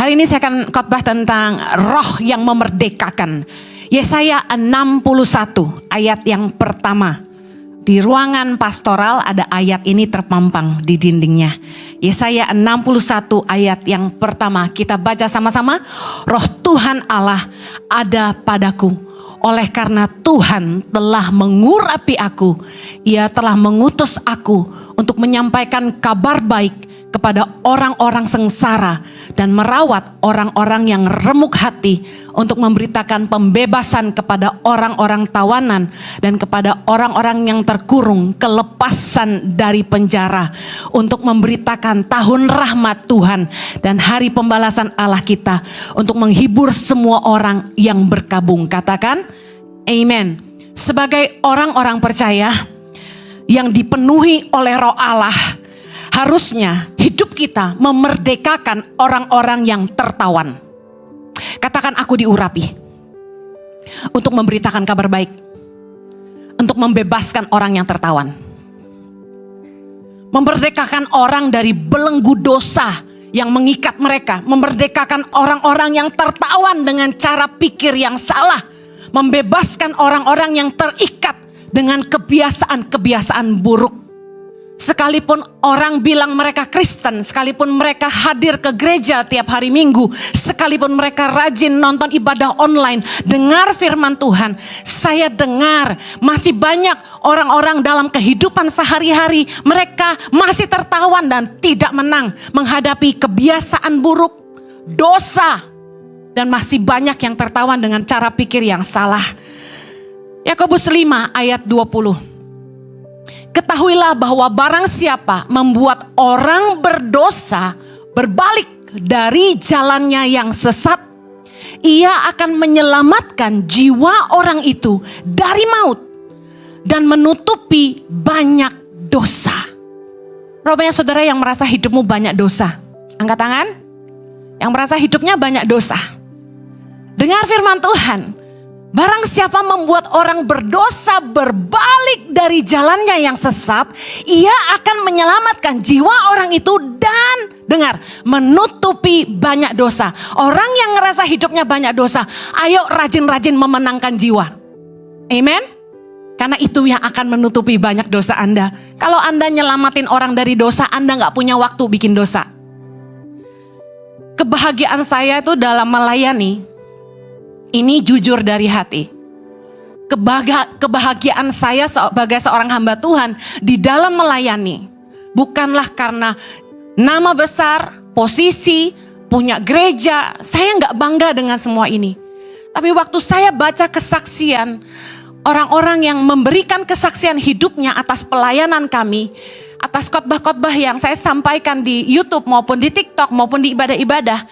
Hari ini saya akan khotbah tentang roh yang memerdekakan. Yesaya 61 ayat yang pertama. Di ruangan pastoral ada ayat ini terpampang di dindingnya. Yesaya 61 ayat yang pertama. Kita baca sama-sama. Roh Tuhan Allah ada padaku. Oleh karena Tuhan telah mengurapi aku. Ia telah mengutus aku untuk menyampaikan kabar baik kepada orang-orang sengsara dan merawat orang-orang yang remuk hati, untuk memberitakan pembebasan kepada orang-orang tawanan dan kepada orang-orang yang terkurung kelepasan dari penjara, untuk memberitakan tahun rahmat Tuhan dan hari pembalasan Allah kita, untuk menghibur semua orang yang berkabung. Katakan amen. Sebagai orang-orang percaya yang dipenuhi oleh Roh Allah, harusnya hidup kita memerdekakan orang-orang yang tertawan. Katakan aku diurapi untuk memberitakan kabar baik, untuk membebaskan orang yang tertawan. Memerdekakan orang dari belenggu dosa yang mengikat mereka. Memerdekakan orang-orang yang tertawan dengan cara pikir yang salah. Membebaskan orang-orang yang terikat dengan kebiasaan-kebiasaan buruk. Sekalipun orang bilang mereka Kristen, sekalipun mereka hadir ke gereja tiap hari Minggu, sekalipun mereka rajin nonton ibadah online, dengar firman Tuhan, saya dengar masih banyak orang-orang dalam kehidupan sehari-hari, mereka masih tertawan dan tidak menang menghadapi kebiasaan buruk, dosa, dan masih banyak yang tertawan dengan cara pikir yang salah. Yakobus 5 ayat 20. Ketahuilah bahwa barang siapa membuat orang berdosa berbalik dari jalannya yang sesat, ia akan menyelamatkan jiwa orang itu dari maut dan menutupi banyak dosa. Rupanya saudara yang merasa hidupmu banyak dosa, angkat tangan. Yang merasa hidupnya banyak dosa, dengar firman Tuhan. Barang siapa membuat orang berdosa berbalik dari jalannya yang sesat, ia akan menyelamatkan jiwa orang itu dan, dengar, menutupi banyak dosa. Orang yang ngerasa hidupnya banyak dosa, ayo rajin-rajin memenangkan jiwa. Amen? Karena itu yang akan menutupi banyak dosa Anda. Kalau Anda nyelamatin orang dari dosa, Anda gak punya waktu bikin dosa. Kebahagiaan saya itu dalam melayani, ini jujur dari hati. Kebahagiaan saya sebagai seorang hamba Tuhan di dalam melayani bukanlah karena nama besar, posisi, punya gereja. Saya nggak bangga dengan semua ini. Tapi waktu saya baca kesaksian orang-orang yang memberikan kesaksian hidupnya atas pelayanan kami, atas khotbah-khotbah yang saya sampaikan di YouTube maupun di TikTok maupun di ibadah-ibadah,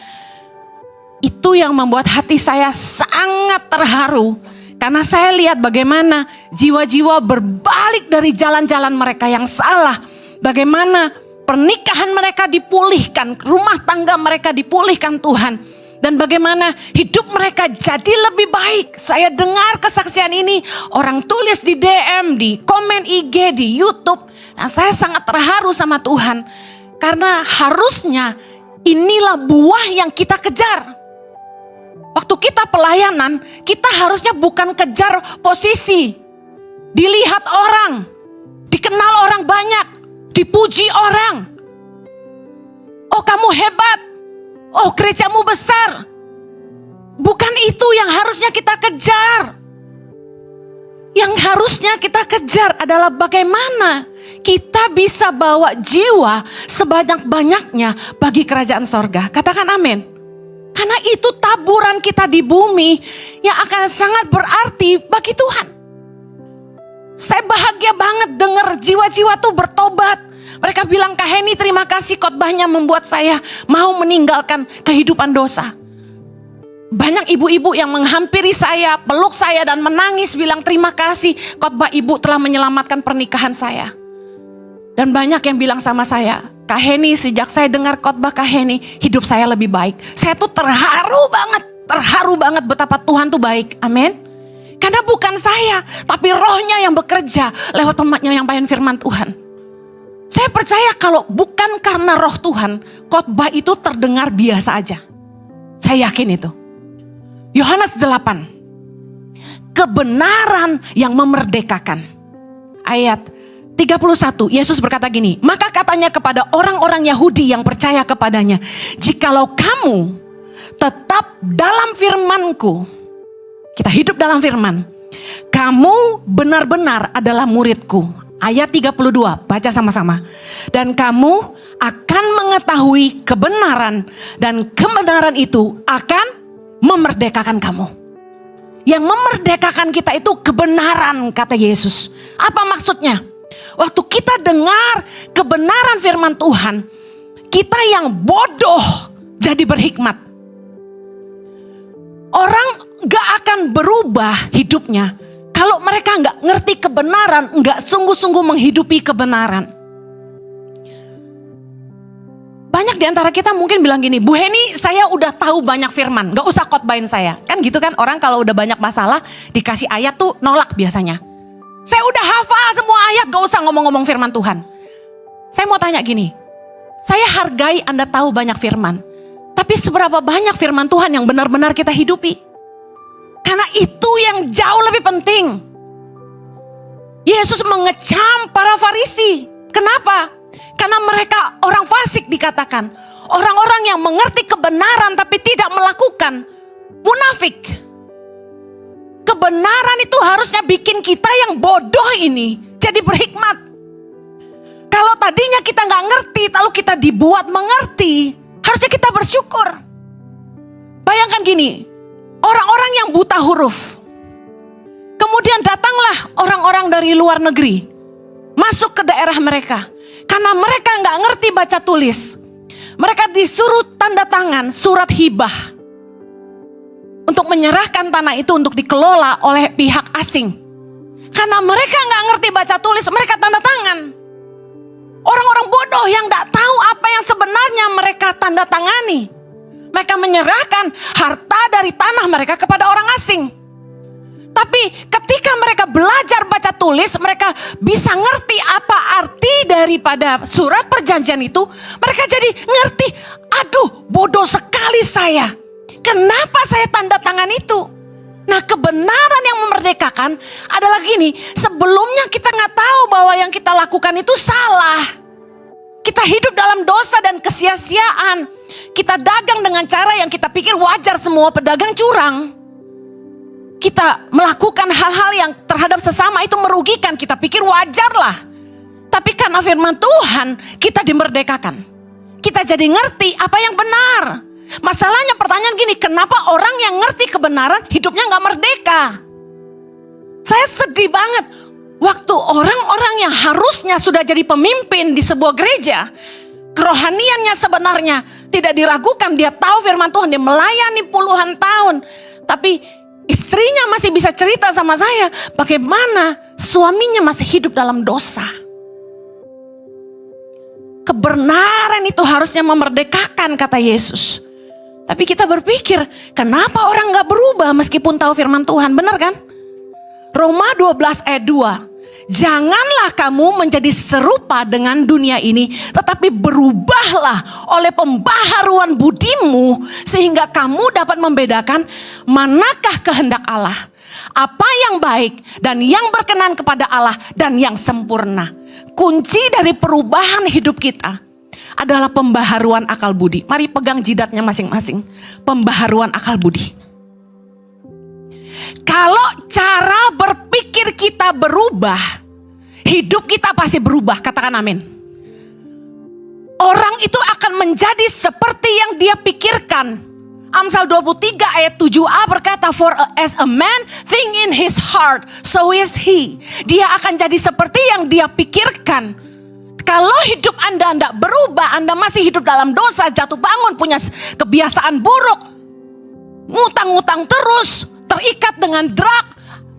itu yang membuat hati saya sangat terharu. Karena saya lihat bagaimana jiwa-jiwa berbalik dari jalan-jalan mereka yang salah. Bagaimana pernikahan mereka dipulihkan, rumah tangga mereka dipulihkan Tuhan. Dan bagaimana hidup mereka jadi lebih baik. Saya dengar kesaksian ini, orang tulis di DM, di komen IG, di YouTube. Nah, saya sangat terharu sama Tuhan. Karena harusnya inilah buah yang kita kejar. Waktu kita pelayanan, kita harusnya bukan kejar posisi, dilihat orang, dikenal orang banyak, dipuji orang. Oh kamu hebat, oh gerejamu besar. Bukan itu yang harusnya kita kejar. Yang harusnya kita kejar adalah bagaimana kita bisa bawa jiwa sebanyak-banyaknya bagi kerajaan sorga. Katakan amin. Karena itu taburan kita di bumi yang akan sangat berarti bagi Tuhan. Saya bahagia banget dengar jiwa-jiwa tuh bertobat. Mereka bilang, Kak Heni terima kasih khotbahnya membuat saya mau meninggalkan kehidupan dosa. Banyak ibu-ibu yang menghampiri saya, peluk saya dan menangis bilang terima kasih khotbah ibu telah menyelamatkan pernikahan saya. Dan banyak yang bilang sama saya, Kak Heni, sejak saya dengar khotbah Kak Heni, hidup saya lebih baik. Saya tuh terharu banget betapa Tuhan tuh baik. Amin. Karena bukan saya, tapi rohnya yang bekerja lewat temannya yang nyampaikan firman Tuhan. Saya percaya kalau bukan karena roh Tuhan, khotbah itu terdengar biasa aja. Saya yakin itu. Yohanes 8. Kebenaran yang memerdekakan. Ayat 31, Yesus berkata gini, maka katanya kepada orang-orang Yahudi yang percaya kepadanya, jikalau kamu tetap dalam firman-Ku, kita hidup dalam firman, kamu benar-benar adalah murid-Ku. Ayat 32, baca sama-sama. Dan kamu akan mengetahui kebenaran, dan kebenaran itu akan memerdekakan kamu. Yang memerdekakan kita itu kebenaran, kata Yesus. Apa maksudnya? Waktu kita dengar kebenaran firman Tuhan, kita yang bodoh jadi berhikmat. Orang gak akan berubah hidupnya kalau mereka gak ngerti kebenaran, gak sungguh-sungguh menghidupi kebenaran. Banyak di antara kita mungkin bilang gini, Bu Heni, saya udah tahu banyak firman, gak usah khotbahin saya. Kan gitu kan, orang kalau udah banyak masalah dikasih ayat tuh nolak biasanya. Saya udah hafal semua ayat, gak usah ngomong-ngomong firman Tuhan. Saya mau tanya gini, saya hargai Anda tahu banyak firman, tapi seberapa banyak firman Tuhan yang benar-benar kita hidupi? Karena itu yang jauh lebih penting. Yesus mengecam para Farisi. Kenapa? Karena mereka orang fasik dikatakan. Orang-orang yang mengerti kebenaran tapi tidak melakukan. Munafik. Kebenaran itu harusnya bikin kita yang bodoh ini jadi berhikmat. Kalau tadinya kita nggak ngerti, lalu kita dibuat mengerti, harusnya kita bersyukur. Bayangkan gini, orang-orang yang buta huruf. Kemudian datanglah orang-orang dari luar negeri. Masuk ke daerah mereka. Karena mereka nggak ngerti baca tulis. Mereka disuruh tanda tangan surat hibah. Untuk menyerahkan tanah itu untuk dikelola oleh pihak asing. Karena mereka nggak ngerti baca tulis, mereka tanda tangan. Orang-orang bodoh yang nggak tahu apa yang sebenarnya mereka tanda tangani. Mereka menyerahkan harta dari tanah mereka kepada orang asing. Tapi ketika mereka belajar baca tulis, mereka bisa ngerti apa arti daripada surat perjanjian itu. Mereka jadi ngerti, aduh bodoh sekali saya. Kenapa saya tanda tangan itu? Nah, kebenaran yang memerdekakan adalah gini, sebelumnya kita nggak tahu bahwa yang kita lakukan itu salah. Kita hidup dalam dosa dan kesia-siaan. Kita dagang dengan cara yang kita pikir wajar, semua pedagang curang. Kita melakukan hal-hal yang terhadap sesama itu merugikan, kita pikir wajar lah. Tapi karena firman Tuhan, kita dimerdekakan. Kita jadi ngerti apa yang benar. Masalahnya pertanyaan gini, kenapa orang yang ngerti kebenaran hidupnya gak merdeka? Saya sedih banget. Waktu orang-orang yang harusnya sudah jadi pemimpin di sebuah gereja, kerohaniannya sebenarnya tidak diragukan. Dia tahu firman Tuhan, dia melayani puluhan tahun. Tapi istrinya masih bisa cerita sama saya bagaimana suaminya masih hidup dalam dosa. Kebenaran itu harusnya memerdekakan, kata Yesus. Tapi kita berpikir, kenapa orang gak berubah meskipun tahu firman Tuhan, benar kan? Roma 12 ayat 2. Janganlah kamu menjadi serupa dengan dunia ini, tetapi berubahlah oleh pembaharuan budimu, sehingga kamu dapat membedakan manakah kehendak Allah, apa yang baik dan yang berkenan kepada Allah dan yang sempurna. Kunci dari perubahan hidup kita adalah pembaharuan akal budi. Mari pegang jidatnya masing-masing. Pembaharuan akal budi. Kalau cara berpikir kita berubah, hidup kita pasti berubah. Katakan amin. Orang itu akan menjadi seperti yang dia pikirkan. Amsal 23 ayat 7a berkata, for as a man think in his heart, so is he. Dia akan jadi seperti yang dia pikirkan. Kalau hidup Anda tidak berubah, Anda masih hidup dalam dosa, jatuh bangun, punya kebiasaan buruk, ngutang-ngutang terus, terikat dengan drug.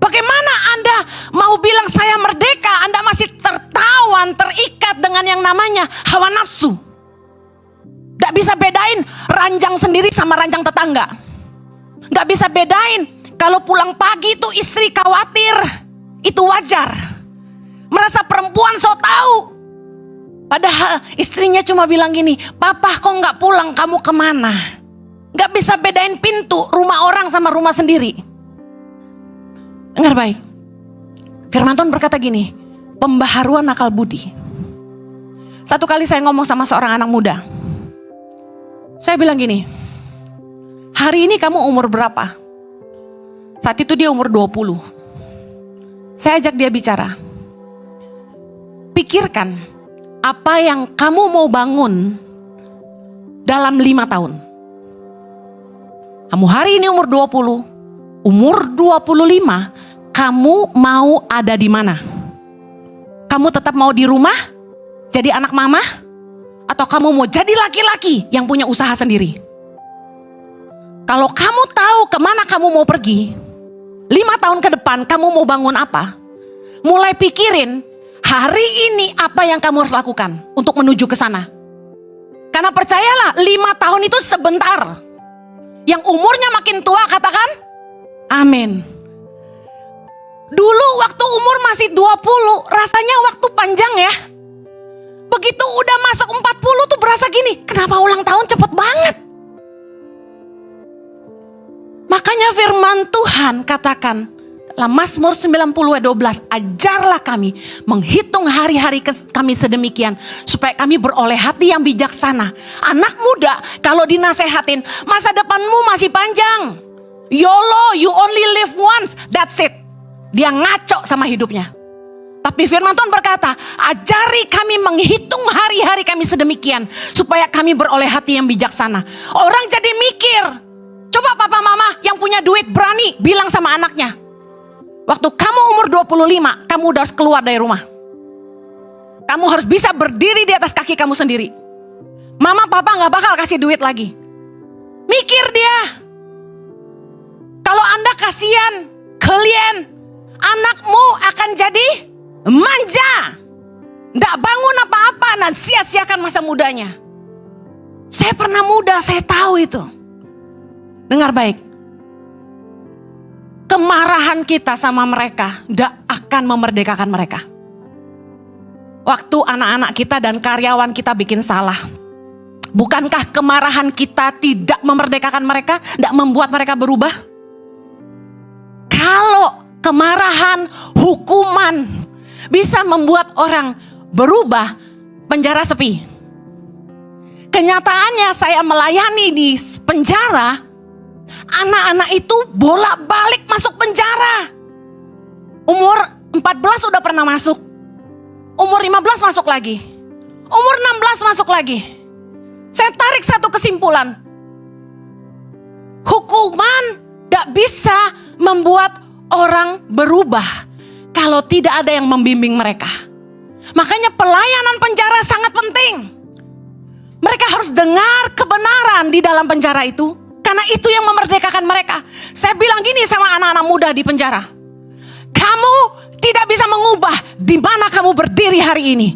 Bagaimana Anda mau bilang saya merdeka? Anda masih tertawan, terikat dengan yang namanya hawa nafsu. Gak bisa bedain ranjang sendiri sama ranjang tetangga. Gak bisa bedain kalau pulang pagi itu istri khawatir. Itu wajar. Merasa perempuan so tahu. Padahal istrinya cuma bilang gini, papa kok gak pulang, kamu kemana? Gak bisa bedain pintu rumah orang sama rumah sendiri. Dengar baik. Firman Tuhan berkata gini, pembaharuan akal budi. Satu kali saya ngomong sama seorang anak muda. Saya bilang gini, hari ini kamu umur berapa? Saat itu dia umur 20. Saya ajak dia bicara. Pikirkan apa yang kamu mau bangun dalam 5 tahun. Kamu hari ini umur 20, umur 25, kamu mau ada di mana? Kamu tetap mau di rumah, jadi anak mama? Atau kamu mau jadi laki-laki yang punya usaha sendiri? Kalau kamu tahu kemana kamu mau pergi, 5 tahun ke depan kamu mau bangun apa? Mulai pikirin hari ini apa yang kamu harus lakukan untuk menuju ke sana. Karena percayalah 5 tahun itu sebentar. Yang umurnya makin tua katakan amin. Dulu waktu umur masih 20 rasanya waktu panjang ya. Begitu udah masuk 40 tuh berasa gini, kenapa ulang tahun cepet banget? Makanya firman Tuhan katakan dalam Mazmur 90:12, ajarlah kami menghitung hari-hari kami sedemikian supaya kami beroleh hati yang bijaksana. Anak muda kalau dinasehatin, masa depanmu masih panjang. YOLO, you only live once, that's it. Dia ngaco sama hidupnya. Tapi firman Tuhan berkata, ajari kami menghitung hari-hari kami sedemikian supaya kami beroleh hati yang bijaksana. Orang jadi mikir, coba papa mama yang punya duit berani bilang sama anaknya, waktu kamu umur 25, kamu udah harus keluar dari rumah. Kamu harus bisa berdiri di atas kaki kamu sendiri. Mama papa gak bakal kasih duit lagi. Mikir dia. Kalau Anda kasihan, kalian, anakmu akan jadi manja. Gak bangun apa-apa dan sia-siakan masa mudanya. Saya pernah muda, saya tahu itu. Dengar baik. Kemarahan kita sama mereka tidak akan memerdekakan mereka. Waktu anak-anak kita dan karyawan kita bikin salah, bukankah kemarahan kita tidak memerdekakan mereka, tidak membuat mereka berubah? Kalau kemarahan, hukuman bisa membuat orang berubah, penjara sepi. Kenyataannya saya melayani di penjara, anak-anak itu bolak-balik masuk penjara. Umur 14 sudah pernah masuk. Umur 15 masuk lagi. Umur 16 masuk lagi. Saya tarik satu kesimpulan. Hukuman tidak bisa membuat orang berubah kalau tidak ada yang membimbing mereka. Makanya pelayanan penjara sangat penting. Mereka harus dengar kebenaran di dalam penjara itu. Karena itu yang memerdekakan mereka. Saya bilang gini sama anak-anak muda di penjara. Kamu tidak bisa mengubah di mana kamu berdiri hari ini.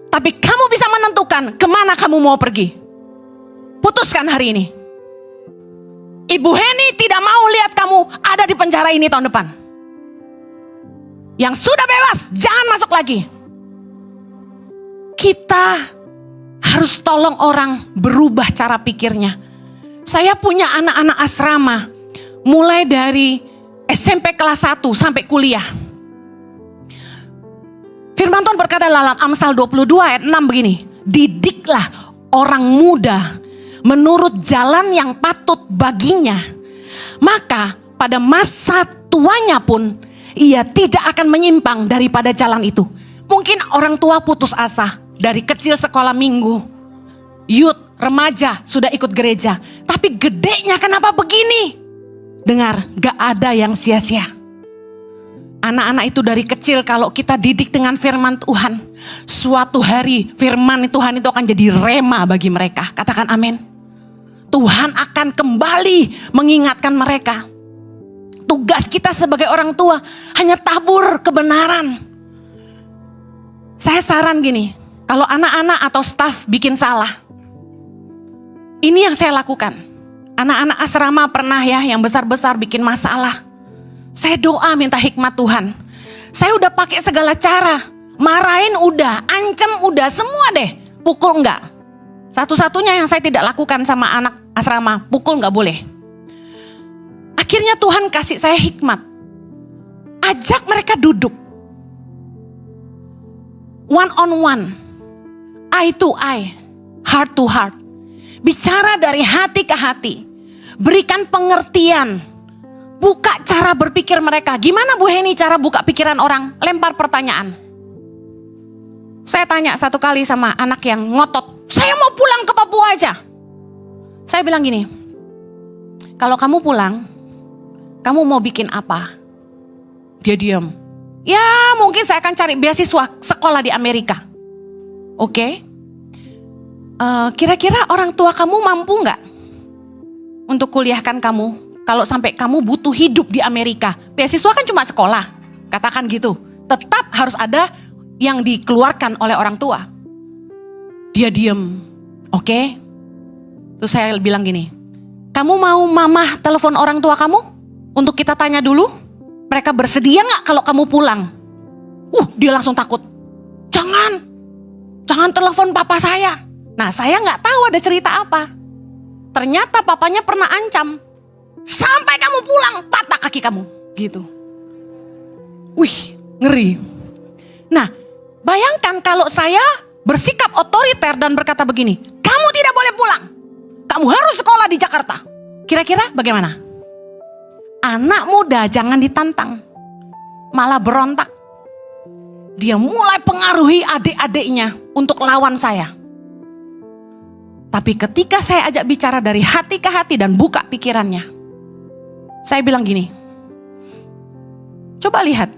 Tapi kamu bisa menentukan kemana kamu mau pergi. Putuskan hari ini. Ibu Heni tidak mau lihat kamu ada di penjara ini tahun depan. Yang sudah bebas, jangan masuk lagi. Kita harus tolong orang berubah cara pikirnya. Saya punya anak-anak asrama, mulai dari SMP kelas 1 sampai kuliah. Firman Tuhan berkata dalam Amsal 22 ayat 6 begini, didiklah orang muda menurut jalan yang patut baginya, maka pada masa tuanya pun ia tidak akan menyimpang daripada jalan itu. Mungkin orang tua putus asa, dari kecil sekolah minggu, youth, remaja sudah ikut gereja, tapi gedenya kenapa begini? Dengar, gak ada yang sia-sia. Anak-anak itu dari kecil kalau kita didik dengan firman Tuhan, suatu hari firman Tuhan itu akan jadi rema bagi mereka. Katakan amin. Tuhan akan kembali mengingatkan mereka. Tugas kita sebagai orang tua hanya tabur kebenaran. Saya saran gini, kalau anak-anak atau staf bikin salah, ini yang saya lakukan. Anak-anak asrama pernah ya yang besar-besar bikin masalah. Saya doa minta hikmat Tuhan. Saya udah pakai segala cara. Marahin udah, ancam udah, semua deh. Pukul enggak. Satu-satunya yang saya tidak lakukan sama anak asrama, pukul nggak boleh. Akhirnya Tuhan kasih saya hikmat. Ajak mereka duduk. One on one, eye to eye, heart to heart. Bicara dari hati ke hati. Berikan pengertian. Buka cara berpikir mereka. Gimana Bu Heni cara buka pikiran orang? Lempar pertanyaan. Saya tanya satu kali sama anak yang ngotot, saya mau pulang ke Papua aja. Saya bilang gini, kalau kamu pulang, kamu mau bikin apa? Dia diam. Ya mungkin saya akan cari beasiswa sekolah di Amerika. Oke. Kira-kira orang tua kamu mampu nggak untuk kuliahkan kamu? Kalau sampai kamu butuh hidup di Amerika, beasiswa kan cuma sekolah, katakan gitu. Tetap harus ada yang dikeluarkan oleh orang tua. Dia diem, oke. Terus saya bilang gini, kamu mau mama telepon orang tua kamu untuk kita tanya dulu, mereka bersedia nggak kalau kamu pulang? Dia langsung takut. Jangan telepon papa saya. Nah, saya nggak tahu ada cerita apa. Ternyata papanya pernah ancam, sampai kamu pulang patah kaki kamu, gitu. Wih, ngeri. Nah, bayangkan kalau saya bersikap otoriter dan berkata begini, kamu tidak boleh pulang, kamu harus sekolah di Jakarta. Kira-kira bagaimana? Anak muda jangan ditantang, malah berontak. Dia mulai pengaruhi adik-adiknya untuk lawan saya. Tapi ketika saya ajak bicara dari hati ke hati dan buka pikirannya, saya bilang gini, coba lihat,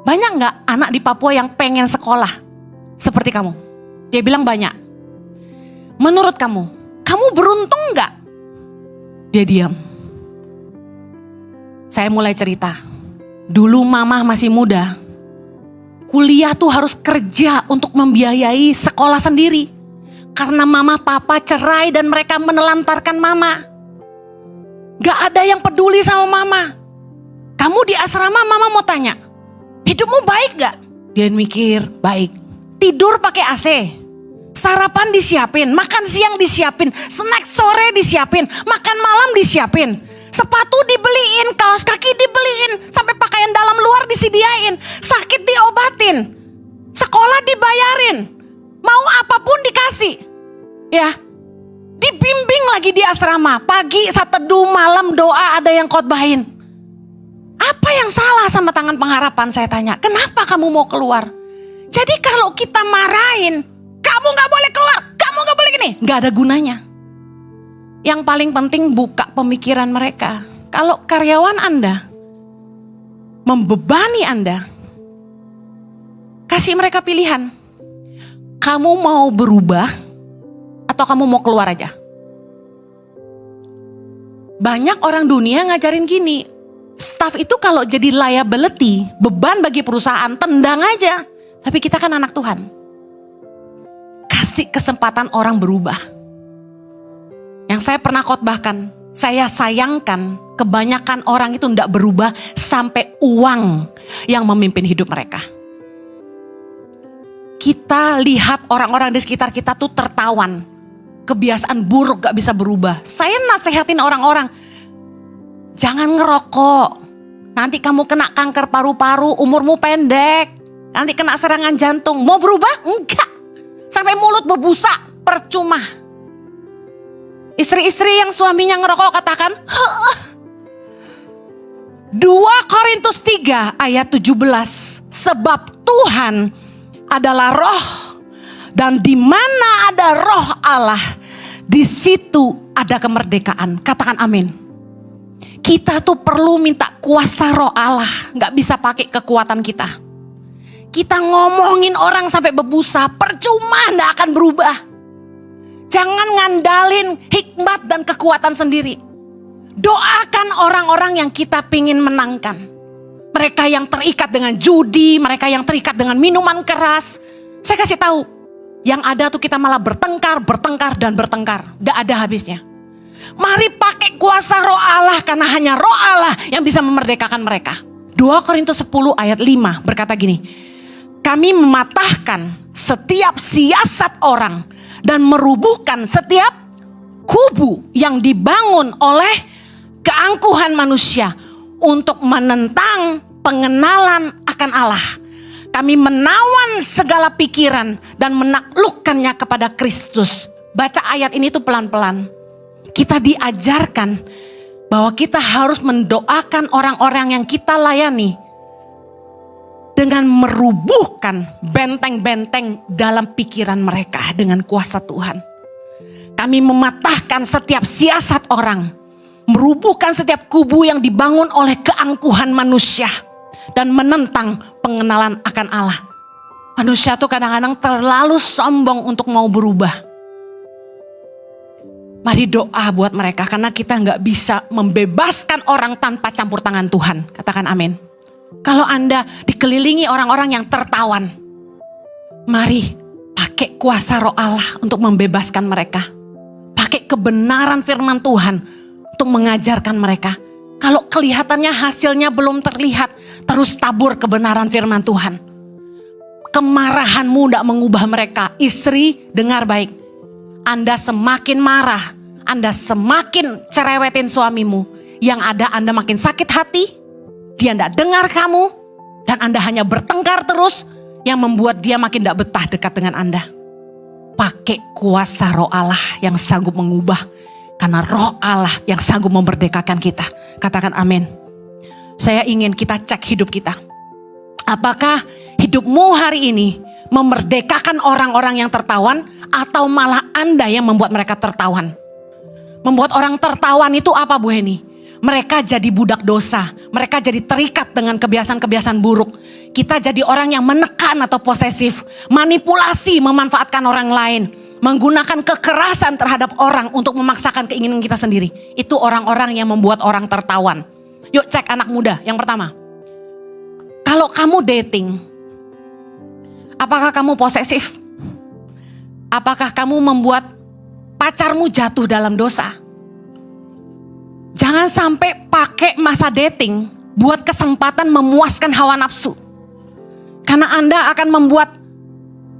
banyak nggak anak di Papua yang pengen sekolah seperti kamu? Dia bilang banyak. Menurut kamu beruntung nggak? Dia diam. Saya mulai cerita. Dulu mama masih muda, kuliah tuh harus kerja untuk membiayai sekolah sendiri. Karena mama papa cerai dan mereka menelantarkan mama. Gak ada yang peduli sama mama. Kamu di asrama mama mau tanya, hidupmu baik gak? Dia mikir, baik. Tidur pakai AC. Sarapan disiapin, makan siang disiapin, snack sore disiapin, makan malam disiapin. Sepatu dibeliin, kaos kaki dibeliin, sampai pakaian dalam luar disediain. Sakit diobatin, sekolah dibayarin. Mau apapun dikasih, ya. Dibimbing lagi di asrama, pagi saat teduh, malam doa, ada yang khotbahin. Apa yang salah sama Tangan Pengharapan? Saya tanya, kenapa kamu mau keluar? Jadi kalau kita marahin, kamu gak boleh keluar, kamu gak boleh gini, gak ada gunanya. Yang paling penting buka pemikiran mereka. Kalau karyawan Anda membebani Anda, kasih mereka pilihan. Kamu mau berubah atau kamu mau keluar aja? Banyak orang dunia ngajarin gini, staff itu kalau jadi liability, beban bagi perusahaan, tendang aja. Tapi kita kan anak Tuhan. Kasih kesempatan orang berubah. Yang saya pernah khotbahkan, saya sayangkan kebanyakan orang itu tidak berubah sampai uang yang memimpin hidup mereka. Kita lihat orang-orang di sekitar kita tuh tertawan. Kebiasaan buruk gak bisa berubah. Saya nasehatin orang-orang, jangan ngerokok. Nanti kamu kena kanker paru-paru, umurmu pendek. Nanti kena serangan jantung. Mau berubah? Enggak. Sampai mulut berbusa, percuma. Istri-istri yang suaminya ngerokok katakan, 2 Korintus 3 ayat 17. Sebab Tuhan adalah roh, dan di mana ada roh Allah, di situ ada kemerdekaan. Katakan amin. Kita tuh perlu minta kuasa roh Allah, nggak bisa pakai kekuatan kita. Kita ngomongin orang sampai berbusa, percuma, nggak akan berubah. Jangan ngandalin hikmat dan kekuatan sendiri. Doakan orang-orang yang kita pingin menangkan. Mereka yang terikat dengan judi, mereka yang terikat dengan minuman keras. Saya kasih tahu, yang ada tuh kita malah bertengkar, dan bertengkar. Gak ada habisnya. Mari pakai kuasa roh Allah, karena hanya roh Allah yang bisa memerdekakan mereka. 2 Korintus 10 ayat 5 berkata gini, kami mematahkan setiap siasat orang dan merubuhkan setiap kubu yang dibangun oleh keangkuhan manusia untuk menentang pengenalan akan Allah. Kami menawan segala pikiran dan menaklukkannya kepada Kristus. Baca ayat ini tuh pelan-pelan. Kita diajarkan bahwa kita harus mendoakan orang-orang yang kita layani dengan merubuhkan benteng-benteng dalam pikiran mereka dengan kuasa Tuhan. Kami mematahkan setiap siasat orang, merubuhkan setiap kubu yang dibangun oleh keangkuhan manusia dan menentang pengenalan akan Allah. Manusia tuh kadang-kadang terlalu sombong untuk mau berubah. Mari doa buat mereka, karena kita gak bisa membebaskan orang tanpa campur tangan Tuhan. Katakan amin. Kalau Anda dikelilingi orang-orang yang tertawan, mari pakai kuasa Roh Allah untuk membebaskan mereka. Pakai kebenaran firman Tuhan untuk mengajarkan mereka. Kalau kelihatannya hasilnya belum terlihat, terus tabur kebenaran firman Tuhan. Kemarahanmu tidak mengubah mereka. Istri, dengar baik. Anda semakin marah, Anda semakin cerewetin suamimu. Yang ada Anda makin sakit hati, dia tidak dengar kamu, dan Anda hanya bertengkar terus, yang membuat dia makin tidak betah dekat dengan Anda. Pakai kuasa Roh Allah yang sanggup mengubah, karena Roh Allah yang sanggup memerdekakan kita. Katakan amin. Saya ingin kita cek hidup kita. Apakah hidupmu hari ini memerdekakan orang-orang yang tertawan, atau malah Anda yang membuat mereka tertawan? Membuat orang tertawan itu apa, Bu Heni? Mereka jadi budak dosa. Mereka jadi terikat dengan kebiasaan-kebiasaan buruk. Kita jadi orang yang menekan atau posesif. Manipulasi, memanfaatkan orang lain. Menggunakan kekerasan terhadap orang untuk memaksakan keinginan kita sendiri. Itu orang-orang yang membuat orang tertawan. Yuk cek anak muda. Yang pertama. Kalau kamu dating, apakah kamu posesif? Apakah kamu membuat pacarmu jatuh dalam dosa? Jangan sampai pakai masa dating buat kesempatan memuaskan hawa nafsu. Karena Anda akan membuat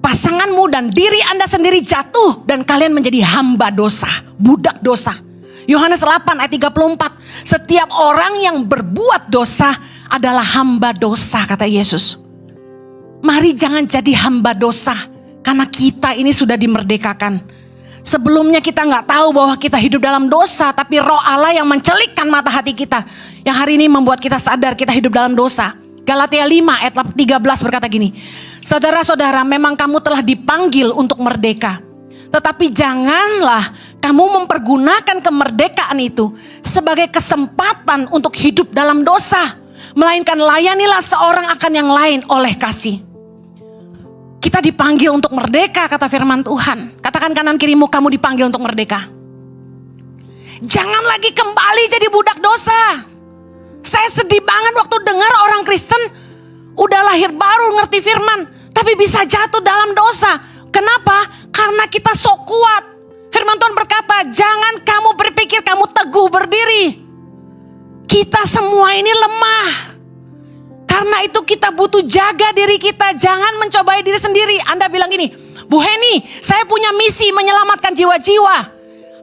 pasanganmu dan diri Anda sendiri jatuh dan kalian menjadi hamba dosa, budak dosa. Yohanes 8 ayat 34. Setiap orang yang berbuat dosa adalah hamba dosa, kata Yesus. Mari jangan jadi hamba dosa, karena kita ini sudah dimerdekakan. Sebelumnya kita gak tahu bahwa kita hidup dalam dosa, tapi Roh Allah yang mencelikkan mata hati kita, yang hari ini membuat kita sadar kita hidup dalam dosa. Galatia 5 ayat 13 berkata gini, saudara-saudara, memang kamu telah dipanggil untuk merdeka. Tetapi janganlah kamu mempergunakan kemerdekaan itu sebagai kesempatan untuk hidup dalam dosa. Melainkan layanilah seorang akan yang lain oleh kasih. Kita dipanggil untuk merdeka, kata firman Tuhan. Katakan kanan kirimu, kamu dipanggil untuk merdeka. Jangan lagi kembali jadi budak dosa. Saya sedih banget waktu dengar orang Kristen udah lahir baru ngerti firman, tapi bisa jatuh dalam dosa. Kenapa? Karena kita sok kuat. Firman Tuhan berkata, jangan kamu berpikir kamu teguh berdiri. Kita semua ini lemah. Karena itu kita butuh jaga diri kita. Jangan mencobai diri sendiri. Anda bilang gini, Bu Heni, saya punya misi menyelamatkan jiwa-jiwa.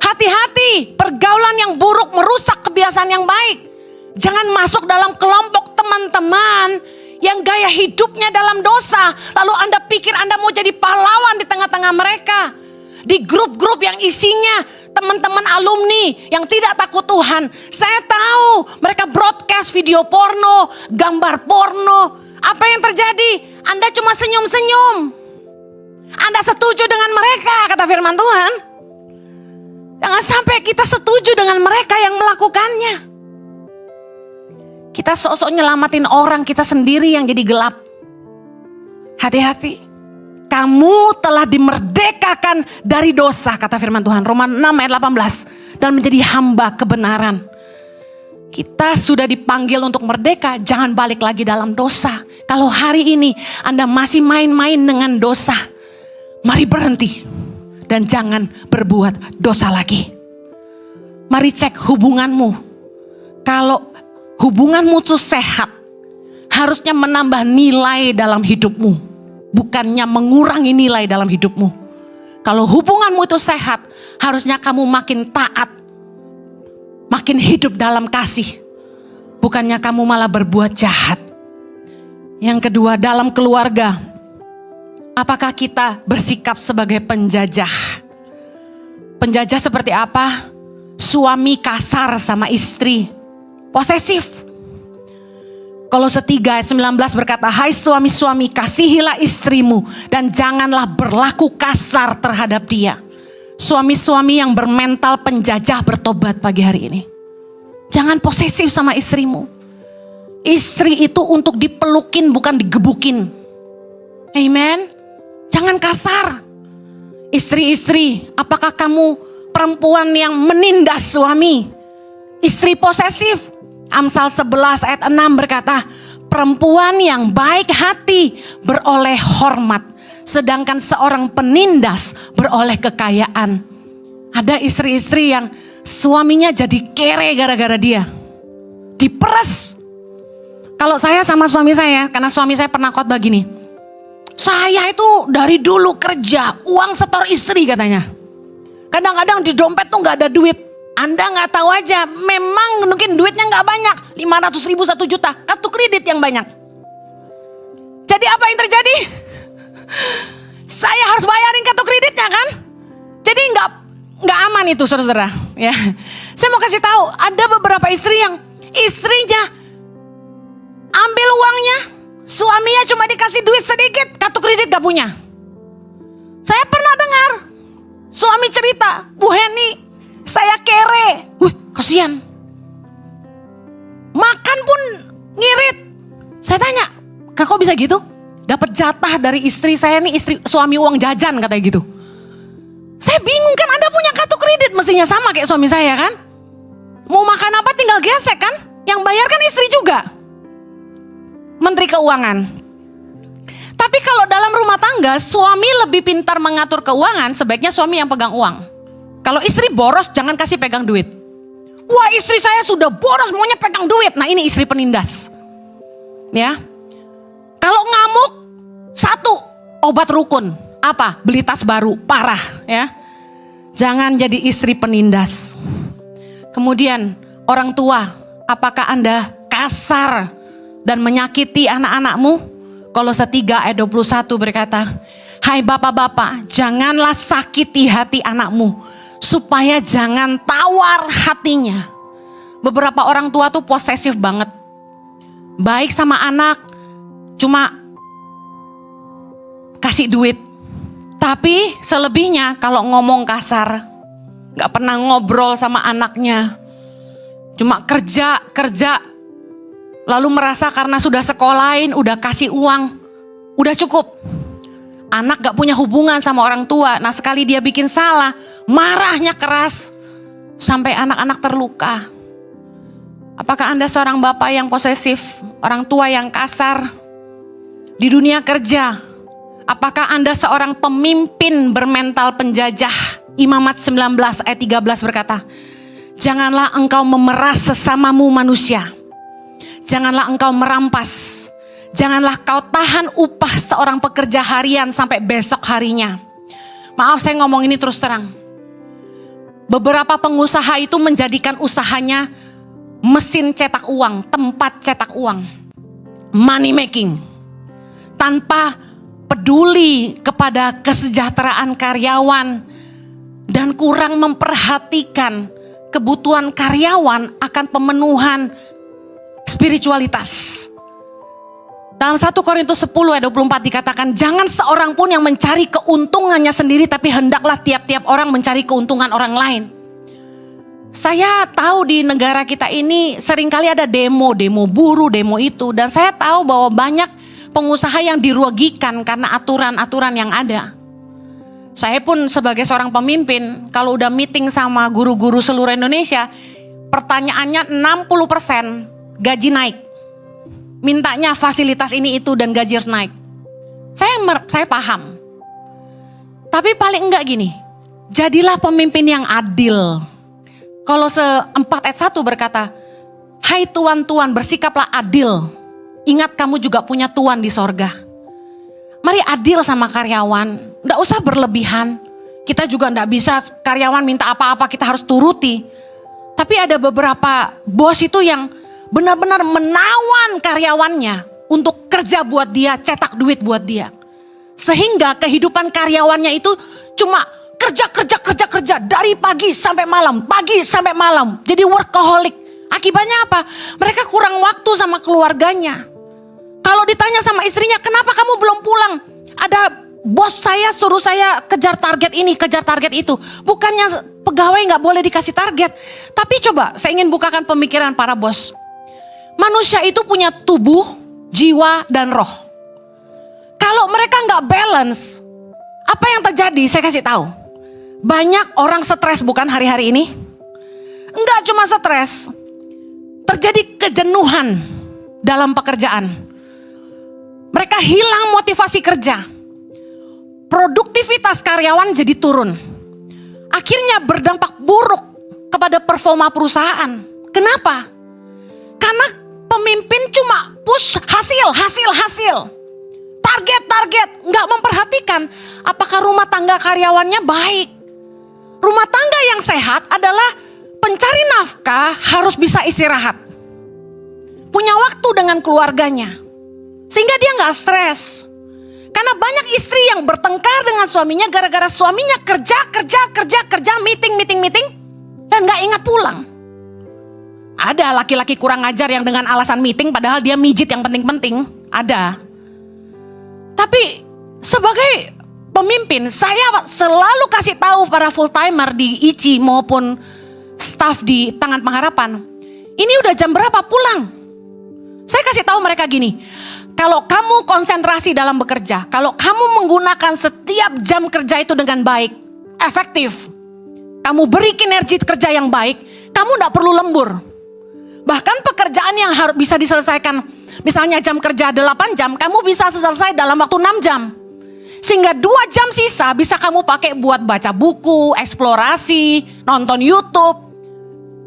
Hati-hati, pergaulan yang buruk merusak kebiasaan yang baik. Jangan masuk dalam kelompok teman-teman yang gaya hidupnya dalam dosa. Lalu Anda pikir Anda mau jadi pahlawan di tengah-tengah mereka. Di grup-grup yang isinya teman-teman alumni yang tidak takut Tuhan. Saya tahu mereka broadcast video porno, gambar porno. Apa yang terjadi? Anda cuma senyum-senyum. Anda setuju dengan mereka, kata firman Tuhan. Jangan sampai kita setuju dengan mereka yang melakukannya. Kita sok-sok nyelamatin orang, kita sendiri yang jadi gelap. Hati-hati. Kamu telah dimerdekakan dari dosa, kata firman Tuhan. Roma 6 ayat 18. Dan menjadi hamba kebenaran. Kita sudah dipanggil untuk merdeka, jangan balik lagi dalam dosa. Kalau hari ini Anda masih main-main dengan dosa, mari berhenti. Dan jangan berbuat dosa lagi. Mari cek hubunganmu. Kalau hubunganmu itu sehat, harusnya menambah nilai dalam hidupmu, bukannya mengurangi nilai dalam hidupmu. Kalau hubunganmu itu sehat, harusnya kamu makin taat, makin hidup dalam kasih. Bukannya kamu malah berbuat jahat. Yang kedua, dalam keluarga, apakah kita bersikap sebagai penjajah? Penjajah seperti apa? Suami kasar sama istri, posesif. Kolose 3 ayat 19 berkata, hai suami-suami, kasihilah istrimu dan janganlah berlaku kasar terhadap dia. Suami-suami yang bermental penjajah bertobat pagi hari ini. Jangan posesif sama istrimu. Istri itu untuk dipelukin, bukan digebukin. Amen. Jangan kasar. Istri-istri, apakah kamu perempuan yang menindas suami? Istri posesif. Amsal 11 ayat 6 berkata, perempuan yang baik hati beroleh hormat, sedangkan seorang penindas beroleh kekayaan. Ada istri-istri yang suaminya jadi kere gara-gara dia. Diperes. Kalau saya sama suami saya, karena suami saya pernah khotbah gini, saya itu dari dulu kerja, uang setor istri katanya. Kadang-kadang di dompet tuh gak ada duit. Anda gak tahu aja, memang mungkin duitnya gak banyak, 500 ribu 1 juta, kartu kredit yang banyak. Jadi apa yang terjadi? Saya harus bayarin kartu kreditnya kan? Jadi gak aman itu saudara. Ya, saya mau kasih tahu, ada beberapa istri yang istrinya ambil uangnya, suaminya cuma dikasih duit sedikit, kartu kredit gak punya. Saya pernah dengar suami cerita, Bu Heni, saya kere, kasihan. Makan pun ngirit. Saya tanya, kok bisa gitu? Dapat jatah dari istri saya nih, istri suami uang jajan katanya gitu. Saya bingung kan, Anda punya kartu kredit mestinya sama kayak suami saya kan? Mau makan apa tinggal gesek kan? Yang bayar kan istri juga. Menteri Keuangan. Tapi kalau dalam rumah tangga, suami lebih pintar mengatur keuangan, sebaiknya suami yang pegang uang. Kalau istri boros, jangan kasih pegang duit. Wah, istri saya sudah boros, maunya pegang duit. Nah, ini istri penindas. Ya. Kalau ngamuk, satu, obat rukun. Apa? Beli tas baru, parah. Ya. Jangan jadi istri penindas. Kemudian, orang tua, apakah Anda kasar dan menyakiti anak-anakmu? Kolose 3 ayat 21 berkata, hai bapak-bapak, janganlah sakiti hati anakmu, supaya jangan tawar hatinya. Beberapa orang tua tuh posesif banget. Baik sama anak, cuma kasih duit. Tapi selebihnya kalau ngomong kasar, gak pernah ngobrol sama anaknya. Cuma kerja, lalu merasa karena sudah sekolahin, udah kasih uang, udah cukup. Anak gak punya hubungan sama orang tua. Nah sekali dia bikin salah, marahnya keras, sampai anak-anak terluka. Apakah Anda seorang bapak yang posesif, orang tua yang kasar? Di dunia kerja, apakah Anda seorang pemimpin bermental penjajah? Imamat 19 ayat 13 berkata, janganlah engkau memeras sesamamu manusia. Janganlah engkau merampas. Janganlah kau tahan upah seorang pekerja harian sampai besok harinya. Maaf saya ngomong ini terus terang. Beberapa pengusaha itu menjadikan usahanya mesin cetak uang, tempat cetak uang. Money making. Tanpa peduli kepada kesejahteraan karyawan dan kurang memperhatikan kebutuhan karyawan akan pemenuhan spiritualitas. Dalam 1 Korintus 10 ayat 24 dikatakan, jangan seorang pun yang mencari keuntungannya sendiri, tapi hendaklah tiap-tiap orang mencari keuntungan orang lain. Saya tahu di negara kita ini seringkali ada demo buruh, demo itu. Dan saya tahu bahwa banyak pengusaha yang dirugikan karena aturan-aturan yang ada. Saya pun sebagai seorang pemimpin, kalau udah meeting sama guru-guru seluruh Indonesia, pertanyaannya 60% gaji naik. Mintanya fasilitas ini itu dan gaji harus naik. Saya paham. Tapi paling enggak gini, jadilah pemimpin yang adil. Kolose 4 ayat 1 berkata, hai tuan-tuan bersikaplah adil. Ingat kamu juga punya Tuan di sorga. Mari adil sama karyawan, enggak usah berlebihan. Kita juga enggak bisa karyawan minta apa-apa kita harus turuti. Tapi ada beberapa bos itu yang benar-benar menawan karyawannya untuk kerja buat dia, cetak duit buat dia. Sehingga kehidupan karyawannya itu cuma kerja dari pagi sampai malam. Jadi workaholic. Akibatnya apa? Mereka kurang waktu sama keluarganya. Kalau ditanya sama istrinya, kenapa kamu belum pulang? Ada bos saya suruh saya kejar target ini, kejar target itu. Bukannya pegawai gak boleh dikasih target. Tapi coba saya ingin bukakan pemikiran para bos. Manusia itu punya tubuh, jiwa, dan roh. Kalau mereka gak balance, apa yang terjadi? Saya kasih tahu. Banyak orang stres bukan hari-hari ini? Enggak cuma stres. Terjadi kejenuhan dalam pekerjaan. Mereka hilang motivasi kerja. Produktivitas karyawan jadi turun. Akhirnya berdampak buruk kepada performa perusahaan. Kenapa? Karena pemimpin cuma push hasil. Target, nggak memperhatikan apakah rumah tangga karyawannya baik. Rumah tangga yang sehat adalah pencari nafkah harus bisa istirahat. Punya waktu dengan keluarganya. Sehingga dia nggak stres. Karena banyak istri yang bertengkar dengan suaminya gara-gara suaminya kerja, meeting, dan nggak ingat pulang. Ada laki-laki kurang ajar yang dengan alasan meeting padahal dia mijit yang penting-penting. Ada. Tapi sebagai pemimpin, saya selalu kasih tahu para full timer di ICI maupun staff di Tangan Pengharapan, ini udah jam berapa pulang? Saya kasih tahu mereka gini, kalau kamu konsentrasi dalam bekerja, kalau kamu menggunakan setiap jam kerja itu dengan baik, efektif, kamu beri kinergi kerja yang baik, kamu gak perlu lembur. Bahkan pekerjaan yang harus bisa diselesaikan, misalnya jam kerja 8 jam, kamu bisa selesai dalam waktu 6 jam. Sehingga 2 jam sisa bisa kamu pakai buat baca buku, eksplorasi, nonton YouTube.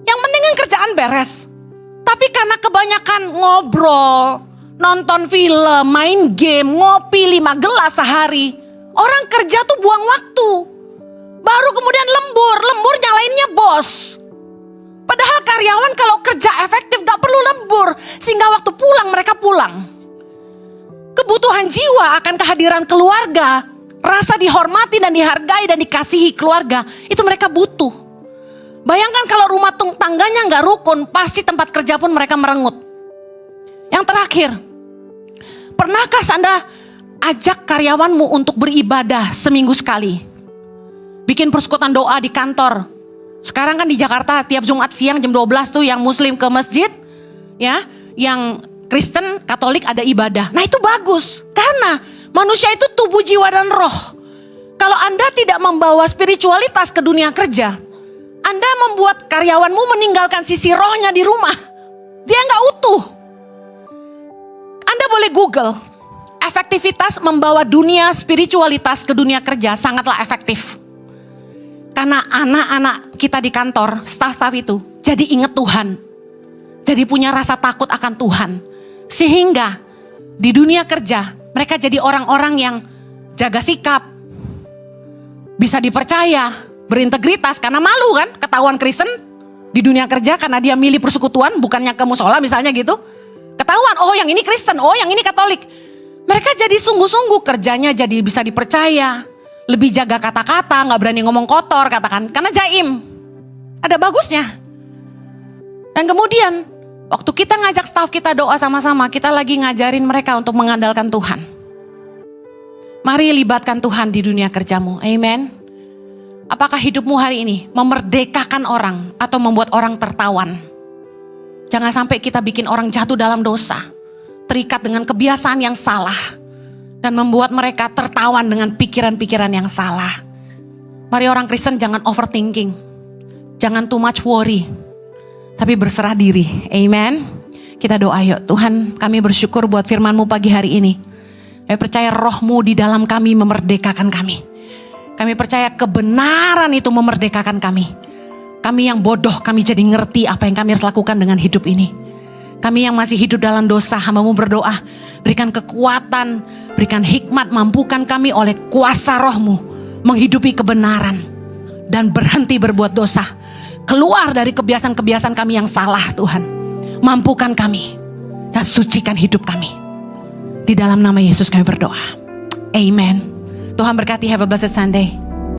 Yang penting kan kerjaan beres. Tapi karena kebanyakan ngobrol, nonton film, main game, ngopi 5 gelas sehari, orang kerja tuh buang waktu. Baru kemudian lembur nyalainnya bos. Padahal karyawan kalau kerja efektif gak perlu lembur. Sehingga waktu pulang mereka pulang. Kebutuhan jiwa akan kehadiran keluarga, rasa dihormati dan dihargai dan dikasihi keluarga, itu mereka butuh. Bayangkan kalau rumah tangganya gak rukun, pasti tempat kerja pun mereka merengut. Yang terakhir, pernahkah Anda ajak karyawanmu untuk beribadah seminggu sekali? Bikin persekutuan doa di kantor. Sekarang kan di Jakarta tiap Jumat siang jam 12 tuh yang Muslim ke masjid, ya, yang Kristen, Katolik ada ibadah. Nah itu bagus, karena manusia itu tubuh, jiwa, dan roh. Kalau Anda tidak membawa spiritualitas ke dunia kerja, Anda membuat karyawanmu meninggalkan sisi rohnya di rumah. Dia nggak utuh. Anda boleh Google, efektivitas membawa dunia spiritualitas ke dunia kerja sangatlah efektif. Karena anak-anak kita di kantor, staf-staf itu, jadi ingat Tuhan. Jadi punya rasa takut akan Tuhan. Sehingga di dunia kerja, mereka jadi orang-orang yang jaga sikap, bisa dipercaya, berintegritas. Karena malu kan, ketahuan Kristen di dunia kerja karena dia milih persekutuan, bukannya ke musola misalnya gitu. Ketahuan, oh yang ini Kristen, oh yang ini Katolik. Mereka jadi sungguh-sungguh kerjanya jadi bisa dipercaya. Lebih jaga kata-kata, gak berani ngomong kotor katakan, karena jaim. Ada bagusnya. Dan kemudian, waktu kita ngajak staf kita doa sama-sama, kita lagi ngajarin mereka untuk mengandalkan Tuhan. Mari libatkan Tuhan di dunia kerjamu, amen. Apakah hidupmu hari ini memerdekakan orang atau membuat orang tertawan? Jangan sampai kita bikin orang jatuh dalam dosa, terikat dengan kebiasaan yang salah, dan membuat mereka tertawan dengan pikiran-pikiran yang salah. Mari orang Kristen jangan overthinking. Jangan too much worry. Tapi berserah diri. Amen. Kita doa yuk. Tuhan, kami bersyukur buat firman-Mu pagi hari ini. Kami percaya roh-Mu di dalam kami memerdekakan kami. Kami percaya kebenaran itu memerdekakan kami. Kami yang bodoh, kami jadi ngerti apa yang kami harus lakukan dengan hidup ini. Kami yang masih hidup dalam dosa, hamba-Mu berdoa, berikan kekuatan, berikan hikmat, mampukan kami oleh kuasa roh-Mu. menghidupi kebenaran dan berhenti berbuat dosa. Keluar dari kebiasaan-kebiasaan kami yang salah Tuhan. Mampukan kami dan sucikan hidup kami. Di dalam nama Yesus kami berdoa. Amen. Tuhan berkati. Have a blessed Sunday.